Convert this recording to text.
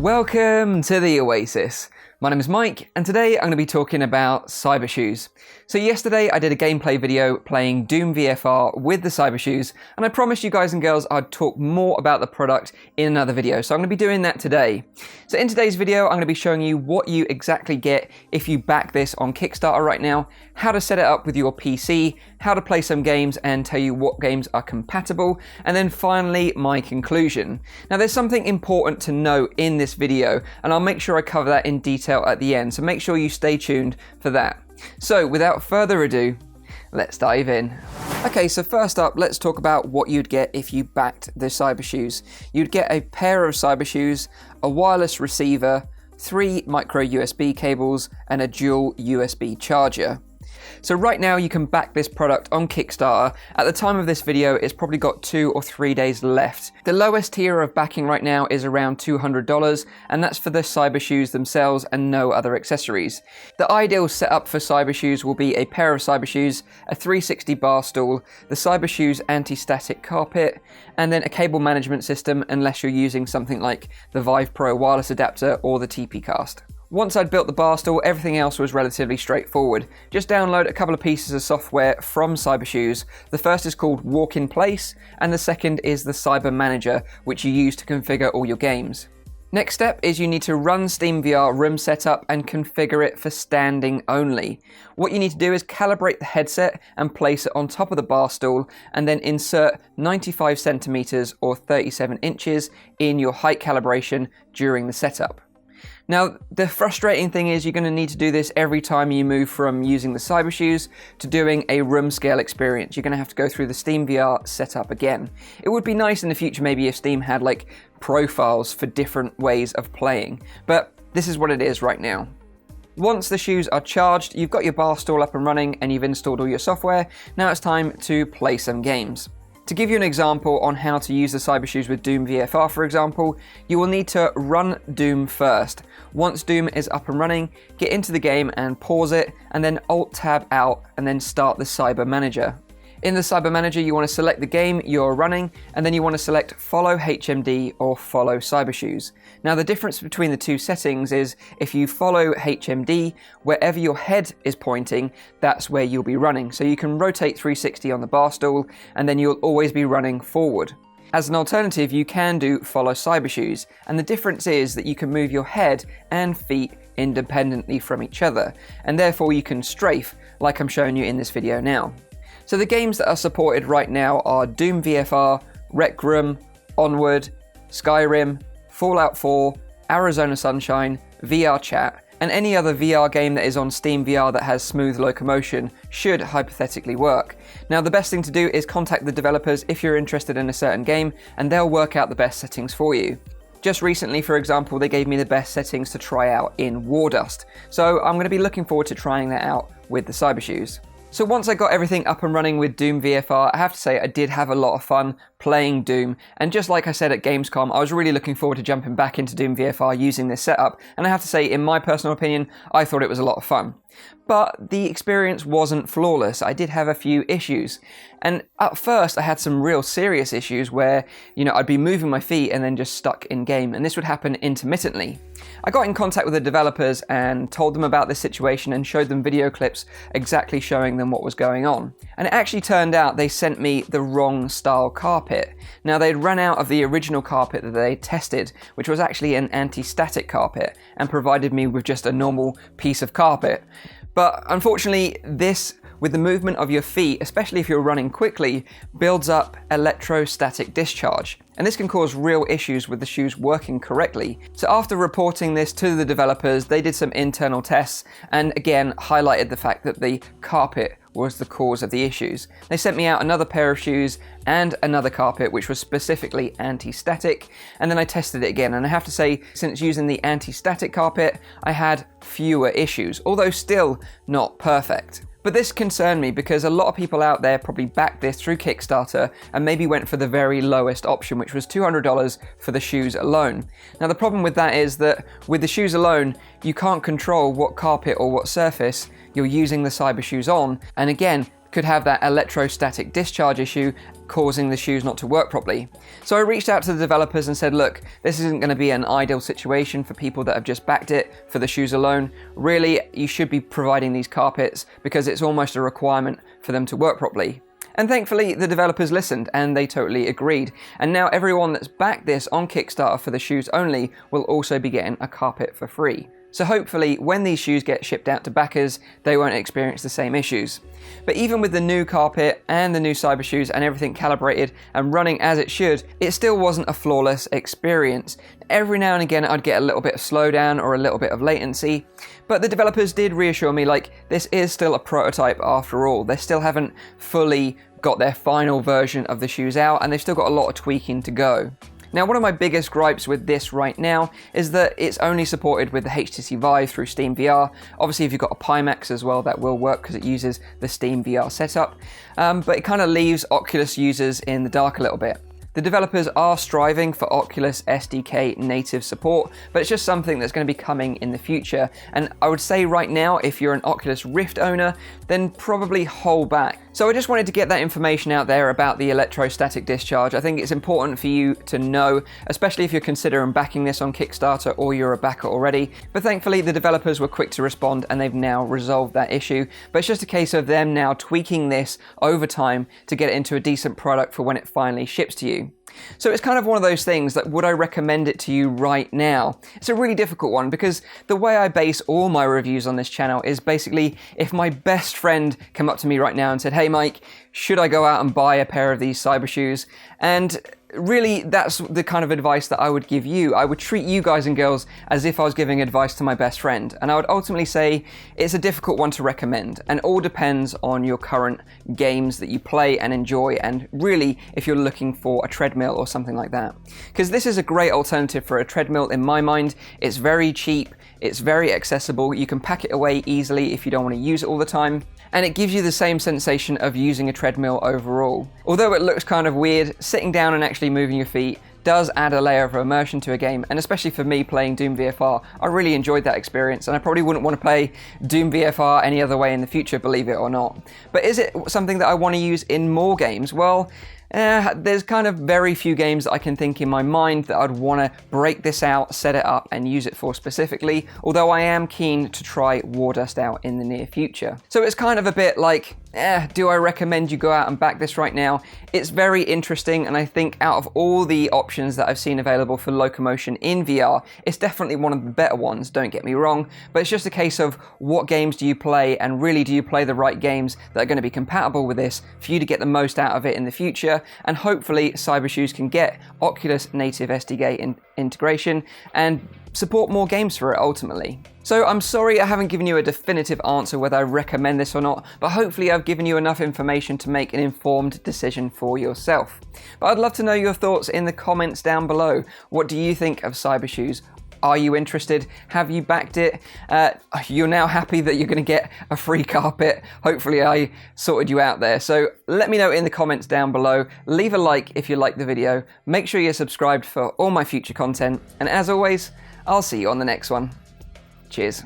Welcome to the Oasis. My name is Mike, and today I'm going to be talking about Cybershoes. So yesterday I did a gameplay video playing Doom VFR with the Cybershoes, and I promised you guys and girls I'd talk more about the product in another video, so I'm going to be doing that today. So in today's video I'm going to be showing you what you exactly get if you back this on Kickstarter right now, how to set it up with your PC, how to play some games and tell you what games are compatible, and then finally my conclusion. Now there's something important to know in this video, and I'll make sure I cover that in detail at the end, so make sure you stay tuned for that. So without further ado, let's dive in. Okay, so first up, let's talk about what you'd get if you backed the Cybershoes. You'd get a pair of Cybershoes, a wireless receiver, 3 micro USB cables, and a dual USB charger. So right now you can back this product on Kickstarter. At the time of this video, it's probably got 2 or 3 days left. The lowest tier of backing right now is around $200, and that's for the Cybershoes themselves and no other accessories. The ideal setup for Cybershoes will be a pair of Cybershoes, a 360 bar stool, the Cybershoes anti-static carpet, and then a cable management system unless you're using something like the Vive Pro wireless adapter or the TP-Cast. Once I'd built the bar stool, everything else was relatively straightforward. Just download a couple of pieces of software from Cybershoes. The first is called Walk in Place, and the second is the Cyber Manager, which you use to configure all your games. Next step is you need to run Steamvr Rim Setup and configure it for standing only. What you need to do is calibrate the headset and place it on top of the bar stool, and then insert 95 centimeters or 37 inches in your height calibration during the setup. Now, the frustrating thing is you're going to need to do this every time you move from using the Cybershoes to doing a room scale experience. You're going to have to go through the Steamvr setup again. It would be nice in the future maybe if Steam had like profiles for different ways of playing, but this is what it is right now. Once the shoes are charged, you've got your bar stool up and running and you've installed all your software, now it's time to play some games. To give you an example on how to use the Cybershoes with Doom VFR, for example, you will need to run Doom first. Once Doom is up and running, get into the game and pause it, and then Alt-Tab out, and then start the Cyber Manager. In the Cyber Manager, you want to select the game you're running, and then you want to select Follow HMD or Follow Cybershoes. Now the difference between the two settings is if you follow HMD, wherever your head is pointing, that's where you'll be running. So you can rotate 360 on the bar stool, and then you'll always be running forward. As an alternative, you can do Follow Cybershoes, and the difference is that you can move your head and feet independently from each other, and therefore you can strafe like I'm showing you in this video now. So the games that are supported right now are Doom VFR, Rec Room, Onward, Skyrim, Fallout 4, Arizona Sunshine, VR Chat, and any other VR game that is on SteamVR that has smooth locomotion should hypothetically work. Now the best thing to do is contact the developers if you're interested in a certain game, and they'll work out the best settings for you. Just recently, for example, they gave me the best settings to try out in Wardust, so I'm going to be looking forward to trying that out with the Cybershoes. So once I got everything up and running with Doom VFR, I have to say I did have a lot of fun playing Doom, and just like I said at Gamescom, I was really looking forward to jumping back into Doom VFR using this setup, and I have to say, in my personal opinion, I thought it was a lot of fun. But the experience wasn't flawless. I did have a few issues, and at first I had some real serious issues where, I'd be moving my feet and then just stuck in game, and this would happen intermittently. I got in contact with the developers and told them about this situation and showed them video clips exactly showing them what was going on. And it actually turned out they sent me the wrong style carpet. Now they'd run out of the original carpet that they tested, which was actually an anti-static carpet, and provided me with just a normal piece of carpet. But unfortunately, this, with the movement of your feet, especially if you're running quickly, builds up electrostatic discharge. And this can cause real issues with the shoes working correctly. So after reporting this to the developers, they did some internal tests and again highlighted the fact that the carpet was the cause of the issues. They sent me out another pair of shoes and another carpet which was specifically anti-static, and then I tested it again, and I have to say, since using the anti-static carpet, I had fewer issues, although still not perfect. But this concerned me because a lot of people out there probably backed this through Kickstarter and maybe went for the very lowest option, which was $200 for the shoes alone. Now the problem with that is that with the shoes alone, you can't control what carpet or what surface you're using the Cybershoes on, and again, could have that electrostatic discharge issue causing the shoes not to work properly. So I reached out to the developers and said, look, this isn't going to be an ideal situation for people that have just backed it for the shoes alone. Really, you should be providing these carpets because it's almost a requirement for them to work properly. And thankfully, the developers listened and they totally agreed. And now everyone that's backed this on Kickstarter for the shoes only will also be getting a carpet for free. So hopefully, when these shoes get shipped out to backers, they won't experience the same issues. But even with the new carpet and the new Cybershoes and everything calibrated and running as it should, it still wasn't a flawless experience. Every now and again, I'd get a little bit of slowdown or a little bit of latency. But the developers did reassure me, like, this is still a prototype after all. They still haven't fully got their final version of the shoes out, and they've still got a lot of tweaking to go. Now, one of my biggest gripes with this right now is that it's only supported with the HTC Vive through Steamvr. Obviously, if you've got a Pimax as well, that will work because it uses the Steamvr setup. But it kind of leaves Oculus users in the dark a little bit. The developers are striving for Oculus SDK native support, but it's just something that's going to be coming in the future. And I would say right now, if you're an Oculus Rift owner, then probably hold back. So I just wanted to get that information out there about the electrostatic discharge. I think it's important for you to know, especially if you're considering backing this on Kickstarter or you're a backer already. But thankfully, the developers were quick to respond and they've now resolved that issue. But it's just a case of them now tweaking this over time to get it into a decent product for when it finally ships to you. So it's kind of one of those things that, would I recommend it to you right now? It's a really difficult one because the way I base all my reviews on this channel is basically if my best friend came up to me right now and said, hey Mike, should I go out and buy a pair of these Cybershoes? And really, that's the kind of advice that I would give you. I would treat you guys and girls as if I was giving advice to my best friend. And I would ultimately say it's a difficult one to recommend, and all depends on your current games that you play and enjoy, and really if you're looking for a treadmill or something like that. Because this is a great alternative for a treadmill in my mind. It's very cheap, it's very accessible, you can pack it away easily if you don't want to use it all the time, and it gives you the same sensation of using a treadmill overall. Although it looks kind of weird, sitting down and actually moving your feet does add a layer of immersion to a game, and especially for me playing Doom VFR, I really enjoyed that experience, and I probably wouldn't want to play Doom VFR any other way in the future, believe it or not. But is it something that I want to use in more games? Well, there's kind of very few games that I can think in my mind that I'd want to break this out, set it up, and use it for specifically, although I am keen to try Wardust out in the near future. So it's kind of a bit like, do I recommend you go out and back this right now? It's very interesting, and I think out of all the options that I've seen available for locomotion in VR, it's definitely one of the better ones, don't get me wrong, but it's just a case of what games do you play, and really do you play the right games that are going to be compatible with this for you to get the most out of it in the future, and hopefully Cybershoes can get Oculus native SDK integration and support more games for it ultimately. So I'm sorry I haven't given you a definitive answer whether I recommend this or not, but hopefully I've given you enough information to make an informed decision for yourself. But I'd love to know your thoughts in the comments down below. What do you think of Cybershoes? Are you interested? Have you backed it? You're now happy that you're going to get a free carpet. Hopefully I sorted you out there. So let me know in the comments down below. Leave a like if you liked the video. Make sure you're subscribed for all my future content. And as always, I'll see you on the next one. Cheers.